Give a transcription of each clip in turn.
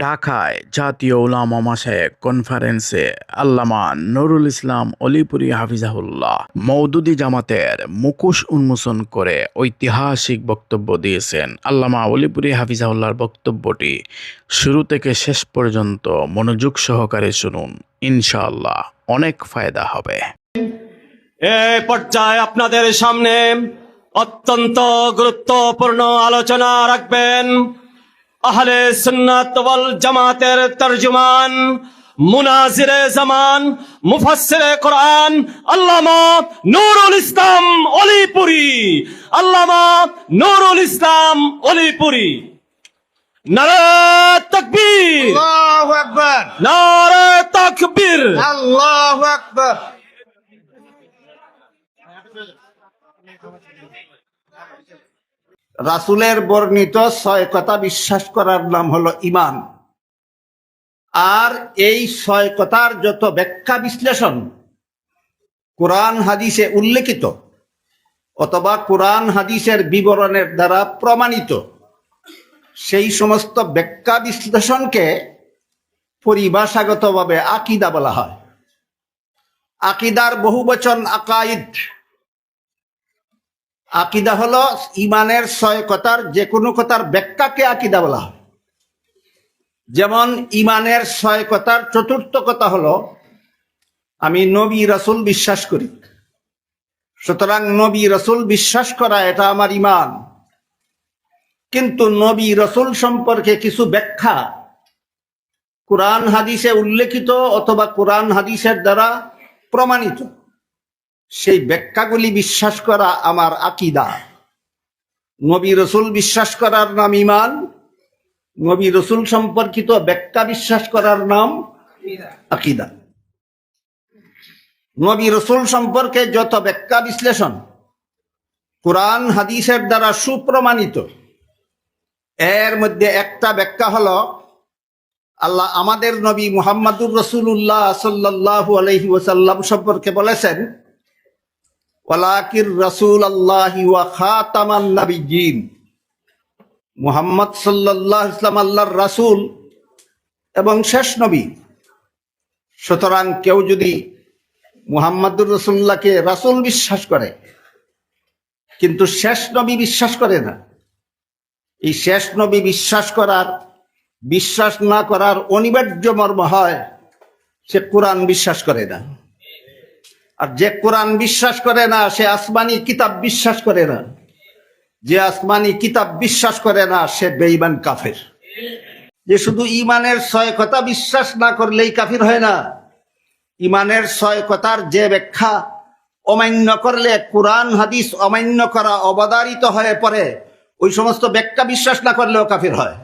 ঢাকায় জাতীয় উলামা মাশায়েখ কনফারেন্সে আল্লামা নুরুল ইসলাম অলিপুরী হাফিজাহুল্লাহ মওদুদী জামাতের মুখোশ উন্মোচন করে ঐতিহাসিক বক্তব্য দিয়েছেন। আল্লামা অলিপুরী হাফিজাহুল্লাহর বক্তব্যটি শুরু থেকে শেষ পর্যন্ত মনোযোগ সহকারে শুনুন, ইনশাআল্লাহ অনেক ফায়দা হবে। এ পর্যায়ে আপনাদের সামনে অত্যন্ত গুরুত্বপূর্ণ আলোচনা রাখবেন আহলে সুন্নাত ওয়াল জামাতের তরজমান, মুনাজিরে জামান, মুফাসসিরে কোরআন আল্লামা নুরুল ইসলাম অলিপুরী। আল্লামা নুরুল ইসলাম অলিপুরী। নারে তাকবীর, আল্লাহু আকবার, নারে তাকবীর। আল্লাহু আকবার। রাসূলের বর্ণিত 6 কথা বিশ্বাস করার নাম হলো ঈমান। আর এই 6 কথার যত ব্যাখ্যা বিশ্লেষণ কোরআন হাদিসে উল্লেখিত অথবা কোরআন হাদিসের বিবরণের দ্বারা প্রমাণিত, সেই সমস্ত ব্যাখ্যা বিশ্লেষণকে পরিভাষাগতভাবে আকীদা বলা হয়। আকীদার বহুবচন আকাইদ। আকীদা হলো ঈমানের 6 কথার যে কোনো কথার ব্যাখ্যাকে আকীদা বলা হয়। যেমন ঈমানের 6 কথার চতুর্থ কথা হলো আমি নবী রাসূল বিশ্বাস করি, সুতরাং নবী রাসূল বিশ্বাস করা এটা আমার ঈমান। কিন্তু নবী রাসূল সম্পর্কে কিছু ব্যাখ্যা কোরআন হাদিসে উল্লেখিত অথবা কোরআন হাদিসের দ্বারা প্রমাণিত, সেই ব্যাখ্যাগুলি বিশ্বাস করা আমার আকীদা। নবী রাসূল বিশ্বাস করার নাম ঈমান, নবী রাসূল সম্পর্কিত ব্যাখ্যা বিশ্বাস করার নাম আকীদা। নবী রাসূল সম্পর্কে যত ব্যাখ্যা বিশ্লেষণ কোরআন হাদিসের দ্বারা সুপ্রমাণিত, এর মধ্যে একটা ব্যাখ্যা হলো আল্লাহ আমাদের নবী মুহাম্মদুর রাসূলুল্লাহ সাল্লাল্লাহু আলাইহি ওয়াসাল্লাম সম্পর্কে বলেছেন, ওয়ালাকির রাসূলুল্লাহি ওয়া খাতামান নাবিয়্যিন। মুহাম্মদ সাল্লাল্লাহু আলাইহি ওয়াসাল্লাম আল্লাহর রাসূল এবং শেষ নবী। সুতরাং কেউ যদি মুহাম্মদুর রাসূলুল্লাহকে রাসূল বিশ্বাস করে কিন্তু শেষ নবী বিশ্বাস করে না, এই শেষ নবী বিশ্বাস না করার অনিবার্য মর্ম হয় সে কোরআন বিশ্বাস করে না। আর যে কোরআন বিশ্বাস করে না সে আসমানি কিতাব বিশ্বাস করে না, যে আসমানি কিতাব বিশ্বাস করে না সে বেঈমান কাফের। যে শুধু ঈমানের 6 কথা বিশ্বাস না করলেই কাফির হয় না, ঈমানের 6 কথার যে ব্যাখ্যা অমান্য করলে কোরআন হাদিস অমান্য করা অবধারিত হয়ে পড়ে, ওই সমস্ত ব্যাখ্যা বিশ্বাস না করলেও কাফির হয়।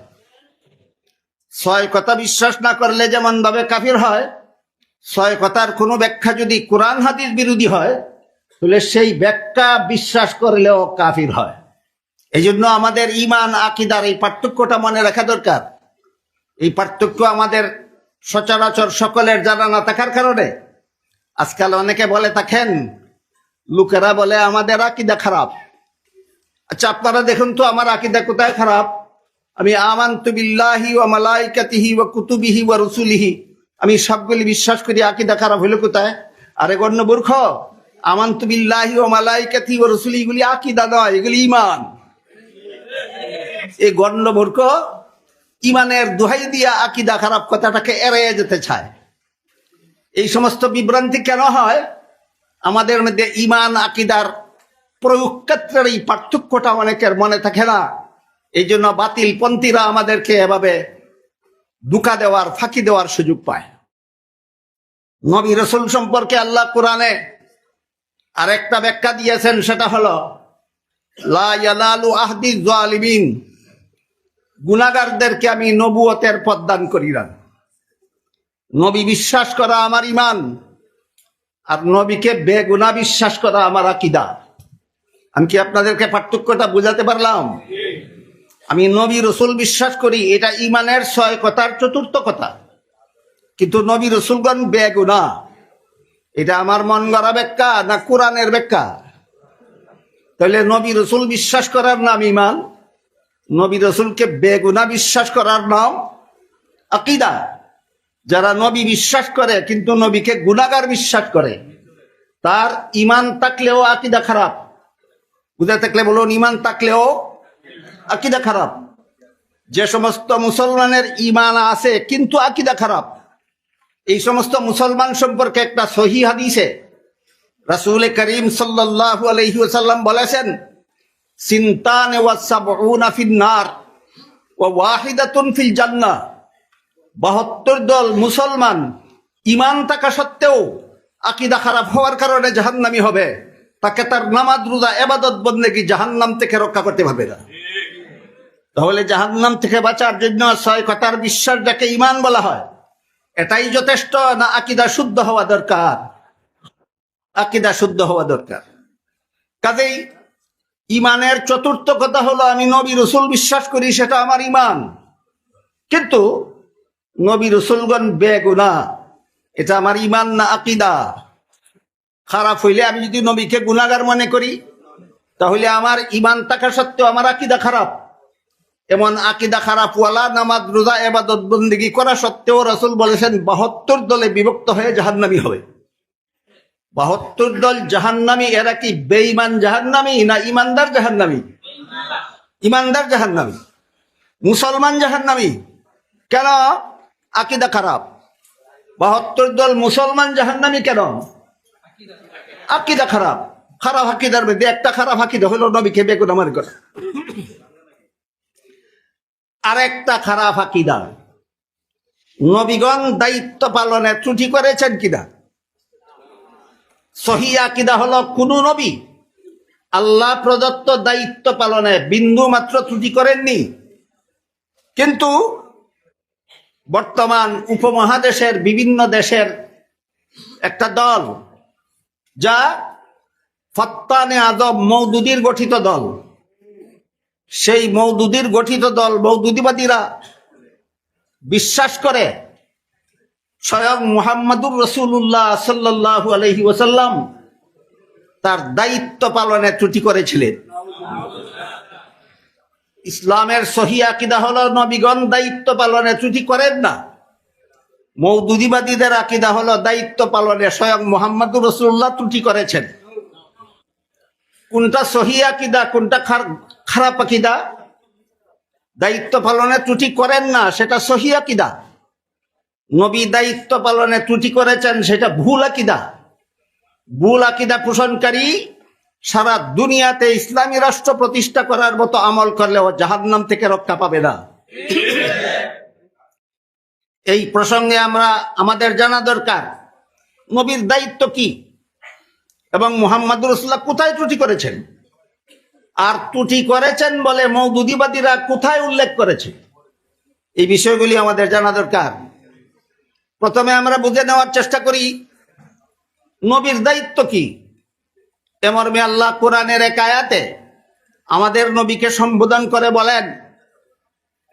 6 কথা বিশ্বাস না করলে যেমন ভাবে কাফির হয়, 6 কথার কোনো ব্যাখ্যা যদি কোরআন হাদিস বিরোধী হয় তাহলে সেই ব্যাখ্যা বিশ্বাস করলেও কাফির হয়। এই জন্য আমাদের ঈমান আকীদার এই পার্থক্যটা মনে রাখা দরকার। এই পার্থক্য আমাদের সচরাচর সকলের জানা না থাকার কারণে আজকাল অনেকে বলে থাকেন, লোকেরা বলে আমাদের আকীদা খারাপ। আচ্ছা আপনারা দেখুন তো আমার আকীদা কোথায় খারাপ? আমি আমানতু বিল্লাহি ওয়া মালাইকাতিহি ওয়া কুতুবিহি ওয়া রুসুলিহি, আমি সবগুলি বিশ্বাস করি, আকীদা খারাপ হলো কোথায়? আরে গণ্য মূর্খ, আমানতু বিল্লাহি ওয়া মালাইকাতিহি ওয়া রুসুলিহি এগুলি আকীদা নয়, এগুলি ঈমান। এই গণ্য মূর্খ ঈমানের দোহাই দিয়া আকীদা খারাপ কথাটাকে এড়িয়ে যেতে চায়। এই সমস্ত বিভ্রান্তি কেন হয়? আমাদের মধ্যে ঈমান আকীদার প্রয়োগ ক্ষেত্রের এই পার্থক্যটা অনেকের মনে থাকে না। এই জন্য বাতিল পন্থীরা আমাদেরকে এভাবে ধোঁকা দেওয়ার, ফাঁকি দেওয়ার সুযোগ পায়। নবী রাসূল সম্পর্কে আল্লাহ কোরআনে আরেকটা ব্যাখ্যা দিয়েছেন, সেটা হলো লা ইয়ানালু আহদি যালিমিন, গুনাহগারদেরকে আমি নবুয়তের পদ দান করি না। নবী বিশ্বাস করা আমার ঈমান, আর নবীকে বেগুনাহ বিশ্বাস করা আমার আকীদা। আমি কি আপনাদেরকে পার্থক্যটা বুঝাতে পারলাম? আমি নবী রাসূল বিশ্বাস করি, এটা ঈমানের 6 কথার চতুর্থ কথা, কিন্তু নবী রাসূলগণ বেগুনাহ, এটা আমার মন গড়া ব্যাখ্যা না কোরআনের ব্যাখ্যা? তাহলে নবী রাসূল বিশ্বাস করার নাম ঈমান, নবী রাসূলকে বেগুনাহ বিশ্বাস করার নাম আকীদা। যারা নবী বিশ্বাস করে কিন্তু নবীকে গুনাহগার বিশ্বাস করে, তার ঈমান থাকলেও আকীদা খারাপ। বুঝে থাকলে বলুন, ঈমান থাকলেও আকীদা খারাপ। যে সমস্ত মুসলমানের ঈমান আছে কিন্তু আকীদা খারাপ, এই সমস্ত মুসলমান সম্পর্কে একটা সহিহ হাদিসে রাসূল করিম সাল্লাল্লাহু আলাইহি ওয়াসাল্লাম বলেছেন, সিনতানে ওয়া সাবউনা ফিন নার ওয়া ওয়াহিদাতুন ফিল জান্নাহ। 72 দল মুসলমান ঈমান থাকা সত্ত্বেও আকীদা খারাপ হওয়ার কারণে জাহান্নামী হবে, তাকে তার নামাজ রোজা ইবাদত বন্দেগী জাহান্নাম থেকে রক্ষা করতে পারবে না। তাহলে জাহান্নাম থেকে বাঁচার জন্য 6 কথার বিশ্বাস যাকে ঈমান বলা হয়, এটাই যথেষ্ট না আকীদা শুদ্ধ হওয়া দরকার? আকীদা শুদ্ধ হওয়া দরকার। কাজেই ঈমানের চতুর্থ কথা হলো আমি নবী রাসূল বিশ্বাস করি, সেটা আমার ঈমান। কিন্তু নবী রাসূলগণ বেগুনাহ, এটা আমার ঈমান না আকীদা। খারাপ হইলে আমি যদি নবীকে গুনাহগার মনে করি, তাহলে আমার ঈমান থাকা সত্ত্বেও আমার আকীদা খারাপ। এমন আকীদা খারাপ ওয়ালা নামাজ রোজা ইবাদত বন্দেগী করা সত্ত্বেও রাসূল বলেছেন 72 দলে বিভক্ত হয়ে জাহান্নামী হবে। 72 দল জাহান্নামী। এরা কি বেঈমান জাহান্নামী না ঈমানদার জাহান্নামী? ঈমানদার জাহান্নামী। মুসলমান জাহান্নামী। কেন? আকীদা খারাপ। 72 দল মুসলমান জাহান্নামী কেন? আকীদা খারাপ। খারাপ আকীদার মধ্যে একটা খারাপ আকীদা হলো নবীকে বেগুনাহ মনে করা। আরেকটা খারাপ আকীদা, নবীগণ দায়িত্ব পালনে ত্রুটি করেছেন কিনা। সহিহ আকীদা হলো কোন নবী আল্লাহ প্রদত্ত দায়িত্ব পালনে বিন্দু মাত্র ত্রুটি করেননি। কিন্তু বর্তমান উপমহাদেশের বিভিন্ন দেশের একটা দল, যা ফত্তানে আজম মওদুদীর গঠিত দল, সেই মওদুদীর গঠিত দল মওদুদীবাদীরা বিশ্বাস করে স্বয়ং মুহাম্মাদুর রাসূলুল্লাহ সাল্লাল্লাহু আলাইহি ওয়াসাল্লাম তার দায়িত্ব পালনে ত্রুটি করেছিলেন। ইসলামের সহিহ আকীদা হলো নবীগণ দায়িত্ব পালনে ত্রুটি করেন না। মওদুদীবাদীদের আকীদা হলো দায়িত্ব পালনে স্বয়ং মুহাম্মাদুর রাসূলুল্লাহ ত্রুটি করেছেন। কোনটা সহিহ আকীদা, কোনটা খারাপ আকীদা? দায়িত্ব পালনে ত্রুটি করেন না সেটা সহিহ আকীদা। নবী দায়িত্ব পালনে ত্রুটি করেছেন সেটা ভুল আকীদা। ভুল আকীদা পোষণকারী সারা দুনিয়াতে ইসলামী রাষ্ট্র প্রতিষ্ঠা করার মতো আমল করলেও জাহান্নাম থেকে রক্ষা পাবে না। এই প্রসঙ্গে আমাদের জানা দরকার নবীর দায়িত্ব কি এবং মুহাম্মদুর রাসূলুল্লাহ কোথায় ত্রুটি করেছেন, আর ত্রুটি করেছেন বলে মওদুদীবাদীরা কোথায় উল্লেখ করেছে। এই বিষয়গুলি আমাদের জানা দরকার। প্রথমে আমরা বুঝে নেওয়ার চেষ্টা করি নবীর দায়িত্ব কি। এ মর্মে আল্লাহ কোরআনের এক আয়াতে আমাদের নবীকে সম্বোধন করে বলেন,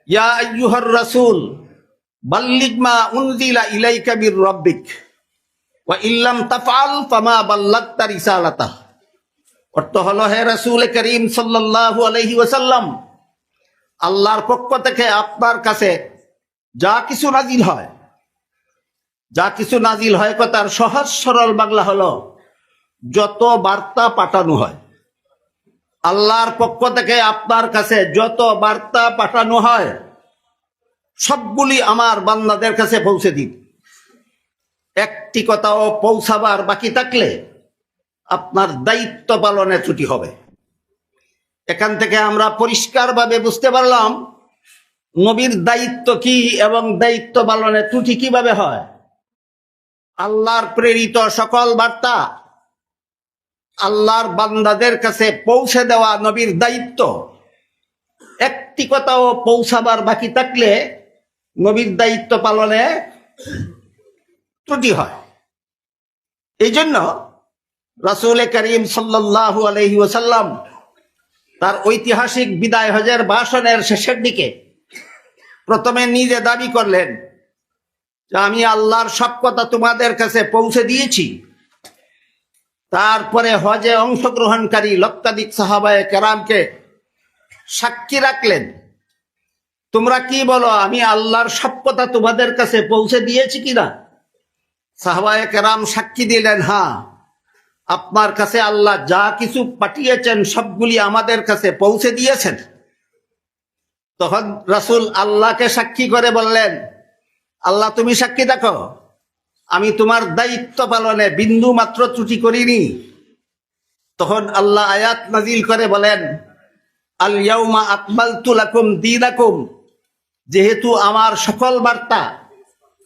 ইয়া আইয়ুহার রাসূল বাল্লিগ মা উনজিলা ইলাইকা মির রাব্বিক ওয়া ইল্লাম তাফআল ফামা বাল্লাগতা রিসালাতাহ। অর্থ হলো, হে রাসূল করিম সাল্লাল্লাহু আলাইহি ওয়াসাল্লাম, আল্লাহর পক্ষ থেকে আপনার কাছে যা কিছু নাজিল হয় কথার সহজ সরল বাংলা হলো যত বার্তা পাঠানো হয়। আল্লাহর পক্ষ থেকে আপনার কাছে যত বার্তা পাঠানো হয় সবগুলি আমার বান্দাদের কাছে পৌঁছে দিন। একটি কথাও পৌঁছাবার বাকি থাকলে আপনার দায়িত্ব পালনে ত্রুটি হবে। এখান থেকে আমরা পরিষ্কারভাবে বুঝতে পারলাম নবীর দায়িত্ব কি এবং দায়িত্ব পালনে ত্রুটি কিভাবে হয়। আল্লাহর প্রেরিত সকল বার্তা আল্লাহর বান্দাদের কাছে পৌঁছে দেওয়া নবীর দায়িত্ব। একটি কথাও পৌঁছাবার বাকি থাকলে নবীর দায়িত্ব পালনে ত্রুটি হয়। এই জন্য রাসূল করিম সাল্লাল্লাহু আলাইহি ওয়াসাল্লাম তার ঐতিহাসিক বিদায় হজের ভাষণের শেষের দিকে প্রথমে নিজে দাবি করলেন যে আমি আল্লাহর সব কথা তোমাদের কাছে পৌঁছে দিয়েছি। তারপরে হজে অংশগ্রহণকারী লক্ষাধিক সাহাবায়ে কেরামকে সাক্ষী রাখলেন তোমরা কি বলো, আমি আল্লাহর সব কথা তোমাদের কাছে পৌঁছে দিয়েছি কিনা? সাহাবায়ে কেরাম সাক্ষী দিলেন, হ্যাঁ, আপনার কাছে আল্লাহ যা কিছু পাঠিয়েছেন সবগুলি আমাদের কাছে পৌঁছে দিয়েছেন। তখন রাসূল আল্লাহকে সাক্ষী করে বললেন, আল্লাহ তুমি সাক্ষী দেখো, আমি তোমার দায়িত্ব পালনে বিন্দু মাত্র ত্রুটি করিনি। তখন আল্লাহ আয়াত নাজিল করে বলেন, আল ইয়াউমা আকমালতু লাকুম দীনাকুম, যেহেতু আমার সকল বার্তা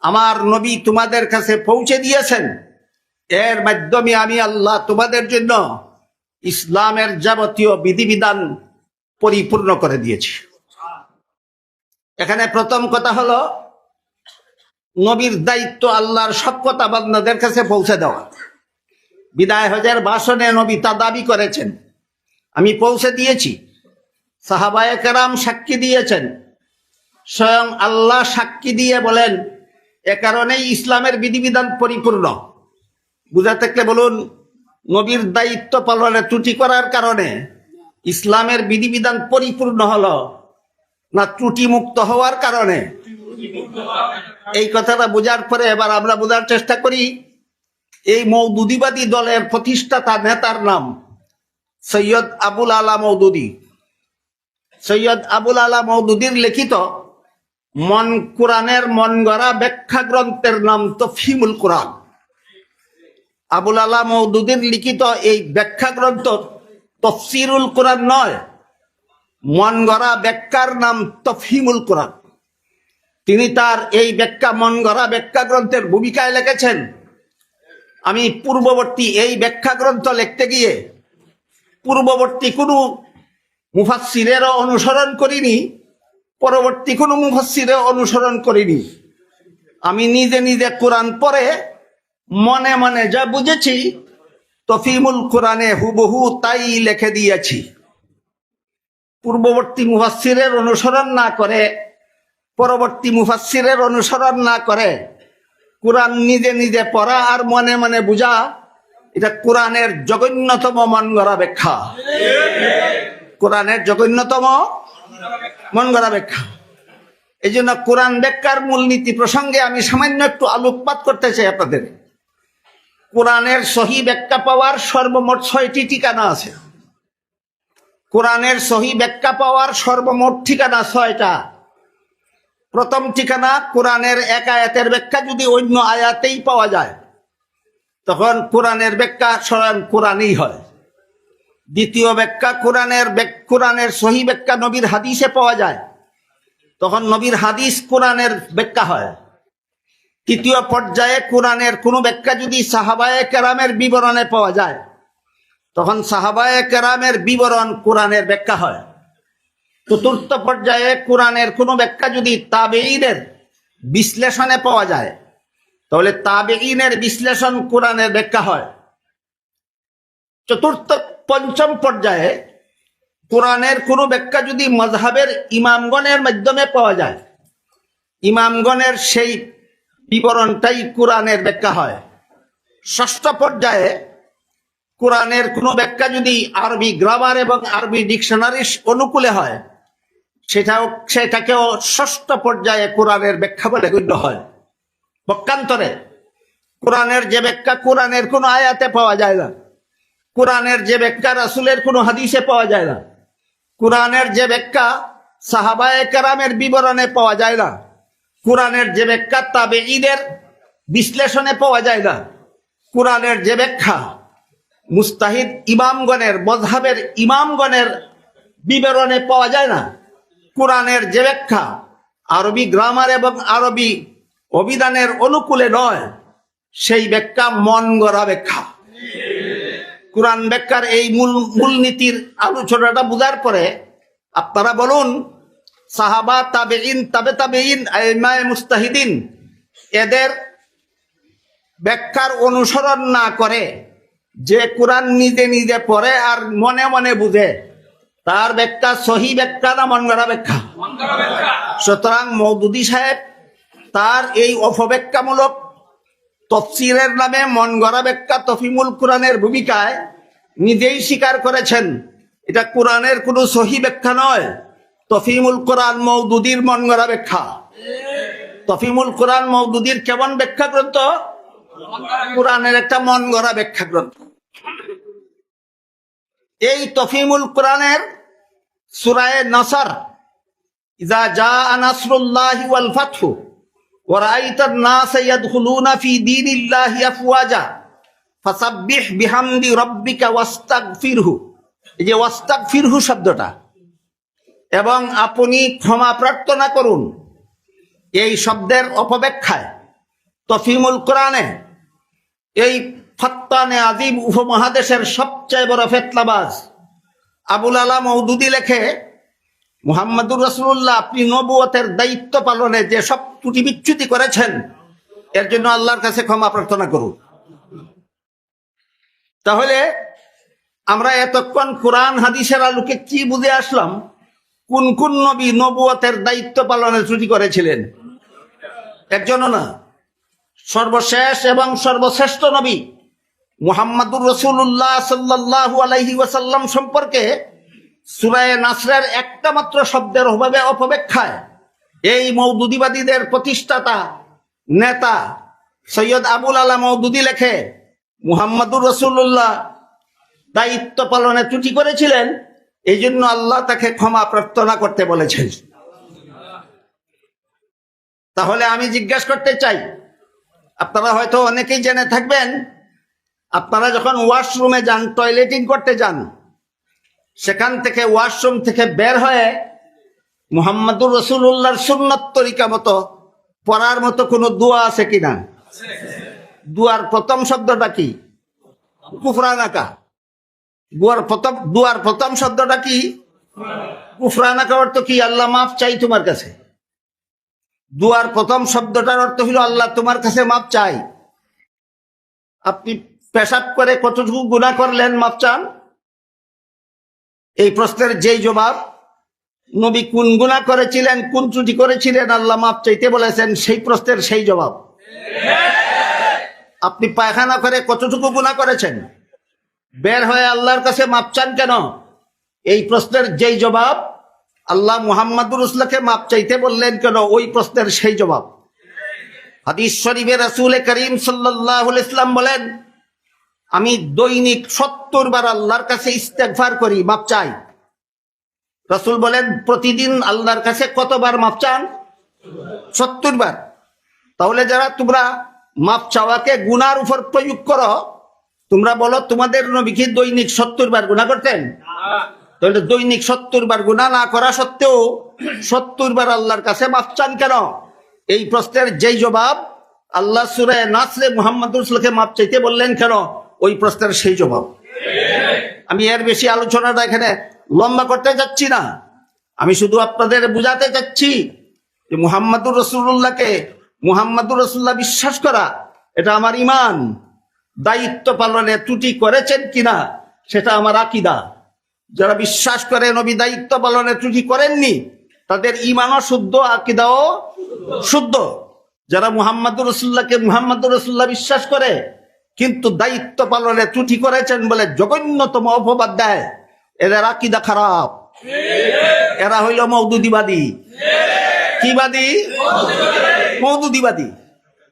আমার নবী তোমাদের কাছে পৌঁছে দিয়েছেন, এর মাধ্যমে আমি আল্লাহ তোমাদের জন্য ইসলামের যাবতীয় বিধিবিধান পরিপূর্ণ করে দিয়েছি। এখানে প্রথম কথা হলো, নবীর দায়িত্ব আল্লাহর সব কথা বান্দাদের কাছে পৌঁছে দেওয়া। বিদায় হজের ভাষণে নবী তা দাবি করেছেন, আমি পৌঁছে দিয়েছি। সাহাবায়ে কেরাম সাক্ষী দিয়েছেন, স্বয়ং আল্লাহ সাক্ষী দিয়ে বলেন, এ কারণেই ইসলামের বিধিবিধান পরিপূর্ণ। বুঝা থাকলে বলুন, নবীর দায়িত্ব পালনে ত্রুটি করার কারণে ইসলামের বিধিবিধান পরিপূর্ণ হলো না ত্রুটি মুক্ত হওয়ার কারণে? এই কথাটা বোঝার পরে এবার আমরা বোঝার চেষ্টা করি, এই মওদুদিবাদী দলের প্রতিষ্ঠাতা নেতার নাম সৈয়দ আবুল আলা মওদুদি। সৈয়দ আবুল আলা মওদুদির লিখিত কোরআনের মন গড়া ব্যাখ্যা গ্রন্থের নাম তফহিমুল কোরআন। আবুল আলা মওদুদির লিখিত এই ব্যাখ্যা গ্রন্থ তফসিরুল কোরআন নয়, মন গড়া ব্যাখ্যার নাম তফহিমুল কোরআন। তিনি তার এই ব্যাখ্যা, মন গড়া ব্যাখ্যা গ্রন্থের ভূমিকায় লিখেছেন, আমি পূর্ববর্তী এই ব্যাখ্যা গ্রন্থ লিখতে গিয়ে পূর্ববর্তী কোনো মুফাসসিরেরও অনুসরণ করিনি, পরবর্তী কোনো মুফাসসিরের অনুসরণ করিনি। আমি নিজে নিজে কোরআন পড়ে মনে মনে যা বুঝেছি তফহিমুল কোরআনে হুবহু তাই লিখে দিয়েছি। পূর্ববর্তী মুফাসসিরের অনুসরণ না করে, পরবর্তী মুফাসসিরের অনুসরণ না করে কোরআন নিজে নিজে পড়া আর মনে মনে বুঝা, এটা কোরআনের জঘন্যতম মন গড়া ব্যাখ্যা। কোরআনের জঘন্যতম মন গড়া ব্যাখ্যা। এই জন্য কোরআন ব্যাখ্যার মূলনীতি প্রসঙ্গে আমি সামান্য একটু আলোকপাত করতে চাই আপনাদের। কোরআনের সহি ব্যাখ্যা পাওয়ার সর্বমোট 6টি ঠিকানা আছে। কোরআনের সহি ব্যাখ্যা পাওয়ার সর্বমোট ঠিকানা 6টা। প্রথম ঠিকানা, কোরআনের এক আয়াতের ব্যাখ্যা যদি অন্য আয়াতেই পাওয়া যায় তখন কোরআনের ব্যাখ্যা স্বয়ং কোরআনই হয়। দ্বিতীয় ব্যাখ্যা, কোরআনের সহি ব্যাখ্যা নবীর হাদিসে পাওয়া যায়, তখন নবীর হাদিস কোরআনের ব্যাখ্যা হয়। তৃতীয় পর্যায়ে, কোরআনের কোনো ব্যাখ্যা যদি সাহাবায়ে কেরামের বিবরণে পাওয়া যায় তখন সাহাবায়ে কেরামের বিবরণ কোরআনের ব্যাখ্যা হয়। চতুর্থ পর্যায়ে, কোরআনের কোনো ব্যাখ্যা যদি তাবেঈনের বিশ্লেষণে পাওয়া যায় তাহলে তাবেঈনের বিশ্লেষণ কোরআনের ব্যাখ্যা হয়। পঞ্চম পর্যায়ে, কোরআনের কোনো ব্যাখ্যা যদি মাযহাবের ইমামগণের মাধ্যমে পাওয়া যায়, ইমামগণের সেই বিবরণটাই কোরআনের ব্যাখ্যা হয়। ষষ্ঠ পর্যায়ে, কোরআনের কোনো ব্যাখ্যা যদি আরবি গ্রামার এবং আরবি ডিকশনারির অনুকূলে হয় সেটাকেও ষষ্ঠ পর্যায়ে কোরআনের ব্যাখ্যা বলে গণ্য হয়। পক্ষান্তরে, কোরআনের যে ব্যাখ্যা কোরআনের কোনো আয়াতে পাওয়া যায় না, কোরআনের যে ব্যাখ্যা রাসূলের কোনো হাদিসে পাওয়া যায় না, কোরআনের যে ব্যাখ্যা সাহাবায়ে কেরামের বিবরণে পাওয়া যায় না, কোরআনের যে ব্যাখ্যা তাবেঈদের বিশ্লেষণে পাওয়া যায় না, কোরআনের যে ব্যাখ্যা মুস্তাহিদ ইমামগণের, মযহাবের ইমামগণের বিবরণে পাওয়া যায় না, কোরআনের যে ব্যাখ্যা আরবি গ্রামার এবং আরবি অভিধানের অনুকূলে নয়, সেই ব্যাখ্যা মন গড়া ব্যাখ্যা। কোরআন ব্যাখ্যার এই মূলনীতির আলোচনাটা বোঝার পরে আপনারা বলুন, সাহাবা, তাবেঈন, তাবেঈন, আইম্মায়ে মুস্তাহিদিন এদের ব্যাখ্যার অনুসরণ না করে যে কোরআন নিজে নিজে পড়ে আর মনে মনে বুঝে, তার ব্যাখ্যা সহি ব্যাখ্যা না মন গড়া ব্যাখ্যা? সুতরাং মওদুদি সাহেব তার এই অপব্যাখ্যামূলক তফসিরের নামে মন গড়া ব্যাখ্যা তফহিমুল কোরআনের ভূমিকায় নিজেই স্বীকার করেছেন এটা কোরআনের কোনো সহি ব্যাখ্যা নয়, তফিমুল কোরআন মওদুদির মন গড়া ব্যাখ্যা। তফিমুল কোরআন মওদুদির কেমন ব্যাখ্যা গ্রন্থ? কোরআনের একটা মন গড়া ব্যাখ্যা গ্রন্থ। এই তফিমুল কোরআনের সূরায়ে নাসর, ইযা জাআ নাসরুল্লাহি ওয়াল ফাতহু ওয়া রাআইতান নাসা ইয়াদখুলুনা ফি দীনিল্লাহি আফওয়াজা ফাসাব্বিহ বিহামদি রাব্বিকা ওয়াস্তাগফিরহু। এই যে ওয়াস্তাগফিরহু শব্দটা এবং আপনি ক্ষমা প্রার্থনা করুন, এই শব্দের অপব্যাখ্যায় তফিমুল কোরআনে এই ফাত্তানে আজিম উপমহাদেশের সবচেয়ে বড় ফেতনাবাজ আবুল আলা মওদুদি লেখে, মুহাম্মদুর রাসূলুল্লাহ আপনি নবুয়তের দায়িত্ব পালনে যে সব ত্রুটি বিচ্যুতি করেছেন এর জন্য আল্লাহর কাছে ক্ষমা প্রার্থনা করুন। তাহলে আমরা এতক্ষণ কোরআন হাদিসের আলোকে কি বুঝে আসলাম? কোন কোন নবী নবুয়তের দায়িত্ব পালনে ত্রুটি করেছিলেন? একজনও না, সর্বশেষ এবং সর্বশ্রেষ্ঠ নবী মুহাম্মদুর রাসূলুল্লাহ সাল্লাল্লাহু আলাইহি ওয়াসাল্লাম সম্পর্কে সূরায়ে নাসরের একটা মাত্র শব্দের অভাবে অপব্যাখ্যায় এই মওদুদিবাদীদের প্রতিষ্ঠাতা নেতা সৈয়দ আবুল আলা মওদুদি লেখে, মুহাম্মদুর রাসূলুল্লাহ দায়িত্ব পালনে ত্রুটি করেছিলেন, এই জন্য আল্লাহ তাকে ক্ষমা প্রার্থনা করতে বলেছেন। তাহলে আমি জিজ্ঞাসা করতে চাই, আপনারা হয়তো অনেকেই জেনে থাকবেন, আপনারা যখন ওয়াশরুমে যান, টয়লেটিং করতে যান, সেখান থেকে ওয়াশরুম থেকে বের হয়ে মুহাম্মদুর রাসূলুল্লাহর সুন্নত তরিকা মতো পড়ার মতো কোনো দোয়া আছে কিনা? দুয়ার প্রথম শব্দটা কি? কুফরানাকা। দুয়ার প্রথম শব্দটা কি? কুফরানাকা। অর্থ কি? আল্লাহ মাফ চাই তোমার কাছে। দুয়ার প্রথম শব্দটার অর্থ হলো আল্লাহ তোমার কাছে মাফ চাই। আপনি পেশাব করে কতটুকু গুনাহ করলেন, মাফ চান? এই প্রশ্নের যেই জবাব, নবী কোন গুনাহ করেছিলেন, কোন ত্রুটি করেছিলেন, আল্লাহ মাফ চাইতে বলেছেন, সেই প্রশ্নের সেই জবাব। আপনি পায়খানা করে কতটুকু গুনাহ করেছেন, বের হয়ে আল্লাহর কাছে মাফ চান কেন? এই প্রশ্নের যেই জবাব, আল্লাহ মুহাম্মদুর রাসূলকে মাফ চাইতে বললেন কেন, ওই প্রশ্নের সেই জবাব। হাদিস শরীফে রাসূল করিম সাল্লাল্লাহু আলাইহি ওয়াসাল্লাম বলেন, আমি দৈনিক 70 বার আল্লাহর কাছে ইস্তেগফার করি, মাফ চাই। রাসূল বলেন, প্রতিদিন আল্লাহর কাছে কতবার মাফ চান? 70 বার। তাহলে যারা তোমরা মাফ চাওয়াকে গুনার উপর প্রয়োগ করো, তোমরা বলো তোমাদের নবী কি দৈনিক 70 বার গুনাহ করতেন? তাহলে দৈনিক 70 বার গুনাহ না করা সত্ত্বেও 70 বার আল্লাহর কাছে মাফ চান কেন? এই প্রশ্নের যেই জবাব, আল্লাহ সূরা নাসরে মুহাম্মদুর রাসূলকে মাফ চাইতে বললেন কেন, ওই প্রশ্নের সেই জবাব। আমি এর বেশি আলোচনাটা এখানে লম্বা করতে যাচ্ছি না, আমি শুধু আপনাদের বুঝাতে চাচ্ছি যে মুহাম্মদুর রাসূলুল্লাহ বিশ্বাস করা এটা আমার ঈমান। দায়িত্ব পালনে ত্রুটি করেছেন কিনা সেটা আমার আকীদা। যারা বিশ্বাস করে নবী দায়িত্ব পালনে ত্রুটি করেননি, তাদের ঈমানও শুদ্ধ, আকীদাও শুদ্ধ। যারা মুহাম্মদুর রাসূলুল্লাহ বিশ্বাস করে কিন্তু দায়িত্ব পালনে ত্রুটি করেছেন বলে জঘন্যতম অপবাদ দেয়, এদের আকীদা খারাপ। এরা হইল মওদুদিবাদী। কি বাদী? মওদুদিবাদী।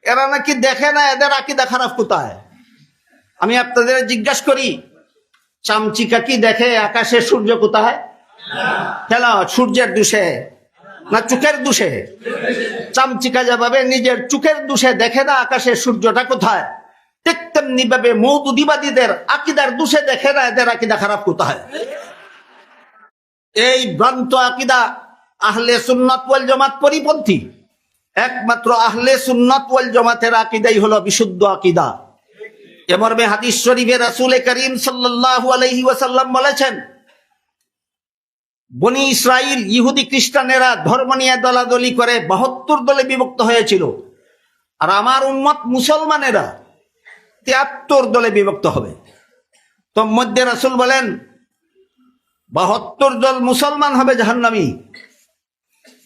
এরা নাকি দেখে না এদের আকীদা খারাপ কোথায়। আমি আপনাদের জিজ্ঞাসা করি, চামচিকা কি দেখে আকাশে সূর্য কোথায়? কেন? সূর্যের দোষে না চোখের দোষে? চামচিকা যেভাবে নিজের চোখের দোষে দেখে না আকাশে সূর্যটা কোথায়, ঠিক তেমনি ভাবে মওদুদিবাদীদের আকীদার দোষে দেখে না এদের আকীদা খারাপ কোথায়। এই ভ্রান্ত আকীদা আহলে সুন্নাত ওয়াল জামাত পরিপন্থী। একমাত্র আহলে সুন্নাত ওয়াল জামাতের আকীদাই হলো বিশুদ্ধ আকীদা। এ মর্মে হাদিস শরীফে রাসূল করিম সাল্লাল্লাহু আলাইহি ওয়াসাল্লাম বলেছেন, বনি ইসরাইল ইহুদি খ্রিস্টানেরা ধর্ম নিয়ে দলাদলি করে 72 দলে বিভক্ত হয়েছিল, আর আমার উম্মত মুসলমানেরা 73 দলে বিভক্ত হবে। তো মধ্যে রাসূল বলেন 72 দল মুসলমান হবে জাহান্নামী।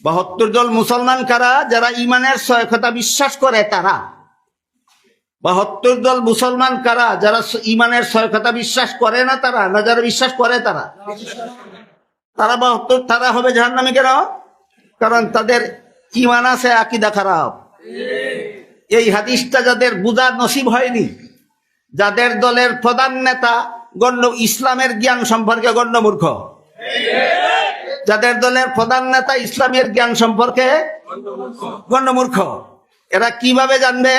72 দল মুসলমান কারা? যারা ঈমানের 6 কথা বিশ্বাস করে তারা। 72 দল মুসলমান কারা? যারা ঈমানের 6 কথা বিশ্বাস করে না তারা, না যারা বিশ্বাস করে তারা। তারা হবে জাহান্নামী কেন? কারণ তাদের ঈমান আছে, আকীদা খারাপ। এই হাদিসটা যাদের বুঝার নসিব হয়নি, যাদের দলের প্রধান নেতা ইসলামের জ্ঞান সম্পর্কে গণ্যমূর্খ, যাদের দলের প্রধান নেতা ইসলামের জ্ঞান সম্পর্কে গণ্যমূর্খ, এরা কিভাবে জানবে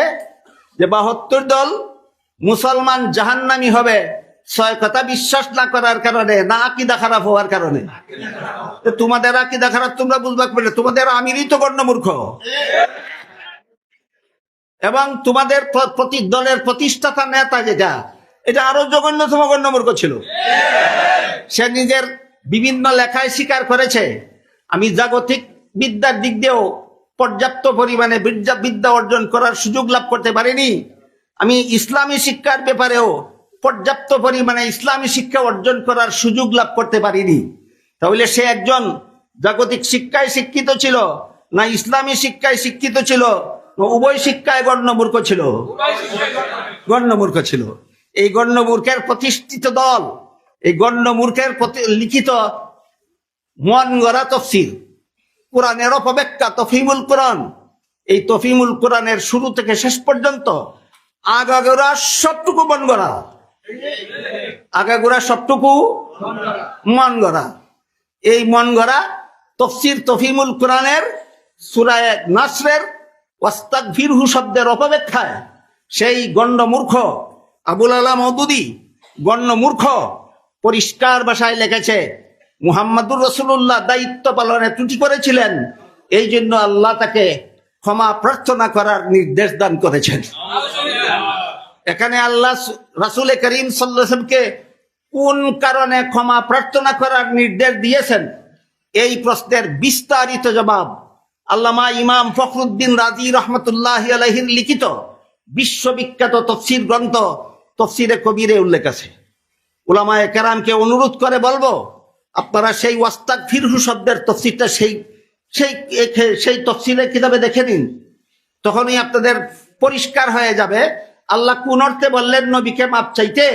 যে 72 দল মুসলমান জাহান্নামী হবে? 6 কথা বিশ্বাস না করার কারণে, না আকীদা খারাপ হওয়ার কারণে। তোমাদের আকীদা খারাপ তোমরা বুঝবা পেলে, তোমাদের আমিরই তো গণ্যমূর্খ। এবং তোমাদের প্রতি দলের প্রতিষ্ঠাতা নেতা যেটা, এটা আরো জঘন্যতম গণ্যমূর্খ ছিল। সে নিজের বিভিন্ন লেখায় স্বীকার করেছে, আমি জাগতিক বিদ্যার দিক দিয়েও পর্যাপ্ত পরিমাণে বিদ্যা অর্জন করার সুযোগ লাভ করতে পারিনি, আমি ইসলামী শিক্ষার ব্যাপারেও পর্যাপ্ত পরিমাণে ইসলামী শিক্ষা অর্জন করার সুযোগ লাভ করতে পারিনি। তাহলে সে একজন জাগতিক শিক্ষায় শিক্ষিত ছিল, না ইসলামী শিক্ষায় শিক্ষিত ছিল, উভয় শিক্ষায় গণ্যমূর্খ ছিল? গণ্যমূর্খ ছিল। এই গণ্যমূর্খের প্রতিষ্ঠিত দল, এই গণ্যমূর্খের লিখিত মন গড়া তফসির, কোরআনের অপব্যাখ্যা তফহিমুল কোরআন, এই তফহিমুল কোরআনের শুরু থেকে শেষ পর্যন্ত আগাগোড়া সবটুকু মন গড়া, আগাগোড়া সবটুকু মন গড়া। এই মন গড়া তফসির তফহিমুল কোরআনের সূরা নাসরের ওয়াস্তাগফিরহু শব্দের অপব্যাখ্যায় সেই গণ্যমূর্খ আবুল আলা মওদুদী গণ্যমূর্খ পরিষ্কার ভাষায় লিখেছে, মুহাম্মাদুর রাসূলুল্লাহ দায়িত্ব পালনে ত্রুটি করেছিলেন, এই জন্য আল্লাহ তাকে ক্ষমা প্রার্থনা করার নির্দেশ দান করেছেন। এখানে আল্লাহ রাসূল করিম সাল্লাল্লাহু আলাইহি ওয়াসাল্লামকে কোন কারণে ক্ষমা প্রার্থনা করার নির্দেশ দিয়েছেন, এই প্রশ্নের বিস্তারিত জবাব আল্লামা ইমাম ফখরুদ্দিন রাজি রহমতুল্লাহি আলাইহির লিখিত বিশ্ববিখ্যাত তফসির গ্রন্থ তফসিরে কবিরে উল্লেখ আছে। উলামায়ে কেরামকে অনুরোধ করে বলবো, আপনারা সেই ওয়াস্তাগফিরহু শব্দের তফসিরটা সেই তফসিলের কিতাবে দেখে নিন, তখনই আপনাদের পরিষ্কার হয়ে যাবে আল্লাহ কোন অর্থে বললেন নবীকে মাপ চাইতে,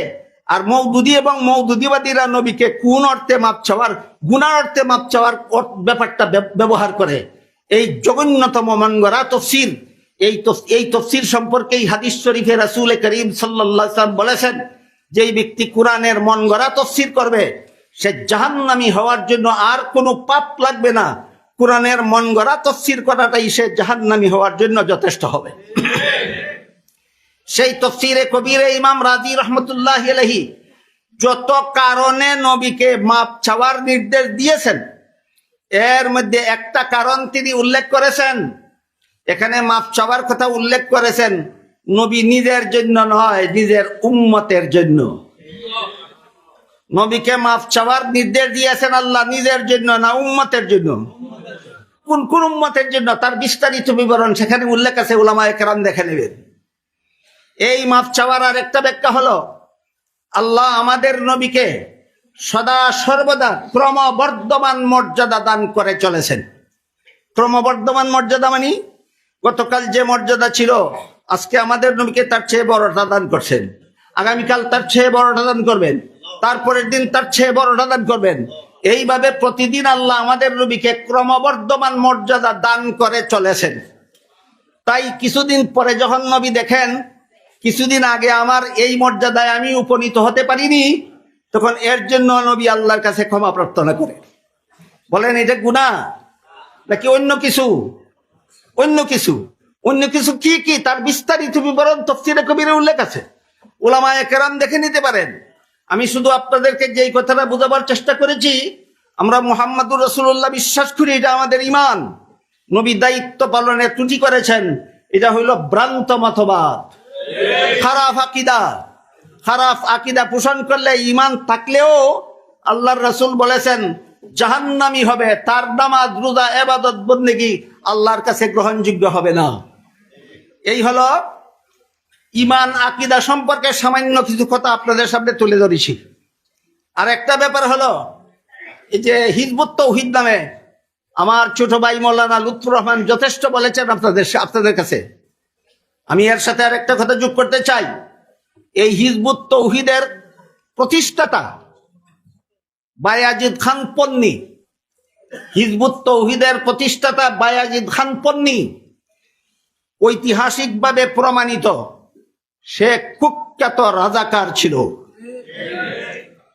আর মওদুদী এবং মওদুদীবাদীরা নবীকে কোন অর্থে মাপ চাওয়ার, গুনার অর্থে মাপ চাওয়ার ব্যাপারটা ব্যবহার করে। এই জঘন্যতম মনগড়া তফসির, এই তফসির সম্পর্কে এই হাদিস শরীফে রাসূল করিম সাল্লাল্লাহু আলাইহি ওয়াসাল্লাম বলেছেন, যেই ব্যক্তি কোরআনের মনগড়া তফসির করবে সে জাহান্নামী হওয়ার জন্য আর কোনো পাপ লাগবে না, কোরআনের মনগড়া তফসির করাটাই সে জাহান্নামী হওয়ার জন্য যথেষ্ট হবে। সেই তফসিরে কবিরে ইমাম রাজি রহমতুল্লাহি আলাইহি যত কারণে নবীকে মাপ চাওয়ার নির্দেশ দিয়েছেন, এর মধ্যে একটা কারণ তিনি উল্লেখ করেছেন। এখানে মাপ চাওয়ার কথা উল্লেখ করেছেন নবী নিজের জন্য নয়, নিজের উম্মতের জন্য। নবীকে মাপ চাওয়ার নির্দেশ দিয়েছেন আল্লাহ নিজের জন্য না উম্মতের জন্য? কোন কোন উম্মতের জন্য তার বিস্তারিত বিবরণ সেখানে উল্লেখ আছে, উলামায়ে কেরাম দেখে নেবেন। এই মাপ চাওয়ার আর একটা ব্যাখ্যা হলো, আল্লাহ আমাদের নবীকে সদা সর্বদা ক্রমবর্ধমান মর্যাদা দান করে চলেছেন। ক্রমবর্ধমান মর্যাদা মানে গতকাল যে মর্যাদা ছিল, আজকে আমাদের নবীকে তার চেয়ে বড়টা দান করছেন, আগামীকাল তার চেয়ে বড়টা দান করবেন, তারপরের দিন তার চেয়ে বড়টা দান করবেন। এইভাবে প্রতিদিন আল্লাহ আমাদের নবীকে ক্রমবর্ধমান মর্যাদা দান করে চলেছেন। তাই কিছুদিন পরে যখন নবী দেখেন কিছুদিন আগে আমার এই মর্যাদায় আমি উপনীত হতে পারিনি, তখন এর জন্য নবী আল্লাহর কাছে ক্ষমা প্রার্থনা করে। বলেন এটা গুনাহ নাকি অন্য কিছু? অন্য কিছু। অন্য কিছু কি কি তার বিস্তারিত বিবরণ তাফসীরে কবিরে উল্লেখ আছে, উলামায়ে কেরাম দেখে নিতে পারেন। আমি শুধু আপনাদেরকে যেই কথাটা বোঝাবার চেষ্টা করেছি, আমরা মুহাম্মাদুর রাসূলুল্লাহ বিশ্বাস করি, এটা আমাদের ঈমান। নবী দায়িত্ব পালনে ত্রুটি করেছেন, এটা হইল ভ্রান্ত মতবাদ, খারাপ আকীদা। খারাপ আকীদা পোষণ করলে ঈমান থাকলেও আল্লাহর রাসূল বলেছেন জাহান্নামী হবে, তার নামাজ রোজা ইবাদত বন্দেগী আল্লাহর কাছে গ্রহণযোগ্য হবে না। এই হলো ঈমান আকীদা সম্পর্কে সামান্য কিছু কথা আপনাদের সামনে তুলে ধরেছি। আর একটা ব্যাপার হলো, এই যে হিজবুত তাওহীদ নামে আমার ছোট ভাই মাওলানা লুৎফুর রহমান যথেষ্ট বলেছেন আপনাদের কাছে, আমি এর সাথে আর একটা কথা যোগ করতে চাই। এই হিজবুত তাওহীদের প্রতিষ্ঠাতা বায়াজিদ খান পন্নী হিজবুত তৌহিদের প্রতিষ্ঠাতা বায়াজিদ খান পন্নী ঐতিহাসিকভাবে প্রমাণিত সে কুখ্যাত রাজাকার ছিল।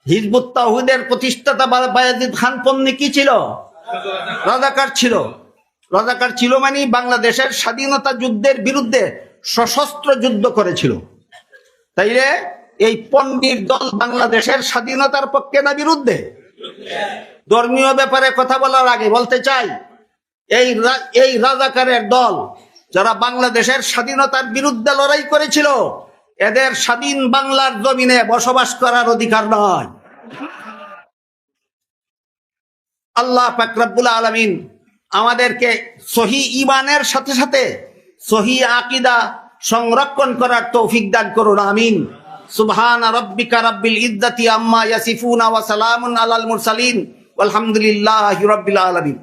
হিজবুত তাওহীদের প্রতিষ্ঠাতা বায়াজিদ খান পন্নী কি ছিল? রাজাকার ছিল। রাজাকার ছিল মানে বাংলাদেশের স্বাধীনতা যুদ্ধের বিরুদ্ধে সশস্ত্র যুদ্ধ করেছিল। তাইলে এই পন্নীর দল বাংলাদেশের স্বাধীনতার পক্ষে না বিরুদ্ধে? ধর্মীয় ব্যাপারে কথা বলার আগে বলতে চাই, এই রাজাকারের দল যারা বাংলাদেশের স্বাধীনতার বিরুদ্ধে লড়াই করেছিল, এদের স্বাধীন বাংলার জমিনে বসবাস করার অধিকার নয়। আল্লাহ পাক রব্বুল আলামিন আমাদেরকে সহি ঈমানের সাথে সাথে সহি আকীদা সংরক্ষণ করার তৌফিক দান করুন, আমিন। সুবহানা রাব্বিকা রাব্বিল ইজ্জাতি আম্মা ইয়াসিফুনা ওয়া সালামুন আলাল মুরসালিন ওয়ালহামদুলিল্লাহি রাব্বিল আলামিন।